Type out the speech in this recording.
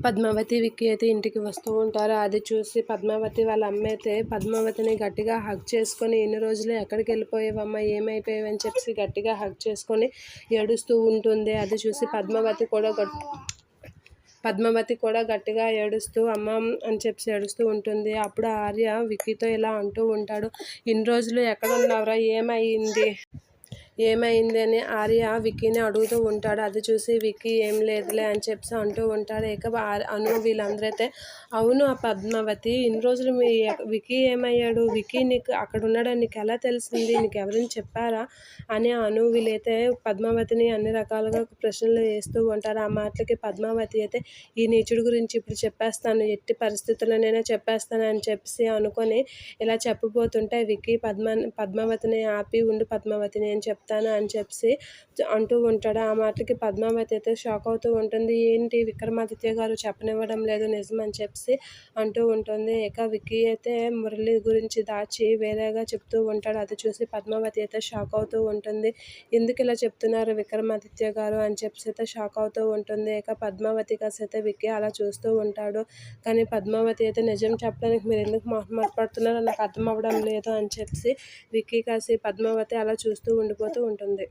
పద్మావతి, విక్కీ అయితే ఇంటికి వస్తూ ఉంటారు. అది చూసి పద్మావతి వాళ్ళ అమ్మ అయితే పద్మావతిని గట్టిగా హగ్ చేసుకొని, ఇన్ని రోజులు ఎక్కడికి వెళ్ళిపోయావమ్మా, ఏమైపోయావు అని చెప్పి గట్టిగా హగ్ చేసుకొని ఏడుస్తూ ఉంటుంది. అది చూసి పద్మావతి కూడా గట్టిగా ఏడుస్తూ అమ్మ అని చెప్పి ఏడుస్తూ ఉంటుంది. అప్పుడు ఆర్య విక్కీతో ఇలా అంటూ ఉంటాడు, ఇన్ని రోజులు ఎక్కడ ఉన్నావురా, ఏమైంది అని ఆర్య విక్కీని అడుగుతూ ఉంటాడు. అది చూసి విక్కీ ఏం లేదులే అని చెప్పి అంటూ ఉంటాడు. ఇక అను వీళ్ళందరైతే అవును ఆ పద్మావతి, ఇన్ని రోజులు విక్కీ ఏమయ్యాడు, విక్కీ నీకు అక్కడ ఉన్నాడని నీకు ఎలా తెలిసింది, నీకు ఎవరైనా చెప్పారా అని అను వీళ్ళైతే పద్మావతిని అన్ని రకాలుగా ప్రశ్నలు వేస్తూ ఉంటారు. ఆ మాటలకి పద్మావతి అయితే ఈ నీచుడి గురించి ఇప్పుడు చెప్పేస్తాను, ఎట్టి పరిస్థితుల్లోనైనా చెప్పేస్తాను అని చెప్పి అనుకొని ఇలా చెప్పబోతుంటే విక్కీ పద్మావతిని ఆపి, ఉండు పద్మావతి నేను చెప్తాను అని చెప్పి అంటూ ఉంటాడు. ఆ మాటలకి పద్మావతి అయితే షాక్ అవుతూ ఉంటుంది. ఏంటి విక్రమాదిత్య గారు చెప్పనివ్వడం లేదు నిజం అని చెప్పి అంటూ ఉంటుంది. ఇక విక్కీ అయితే మురళి గురించి దాచి వేరేగా చెప్తూ ఉంటాడు. అది చూసి పద్మావతి అయితే షాక్ అవుతూ ఉంటుంది. ఎందుకు ఇలా చెప్తున్నారు విక్రమాదిత్య గారు అని చెప్పి అయితే షాక్ అవుతూ ఉంటుంది. ఇక పద్మావతి కాసి అయితే విక్కీ అలా చూస్తూ ఉంటాడు. కానీ పద్మావతి అయితే నిజం చెప్పడానికి మీరు ఎందుకు మాట్లాడుతున్నారో నాకు అర్థం అవ్వడం లేదు అని చెప్పి విక్కీ కాసి పద్మావతి అలా చూస్తూ ఉండిపోతూ ఉంటుంది.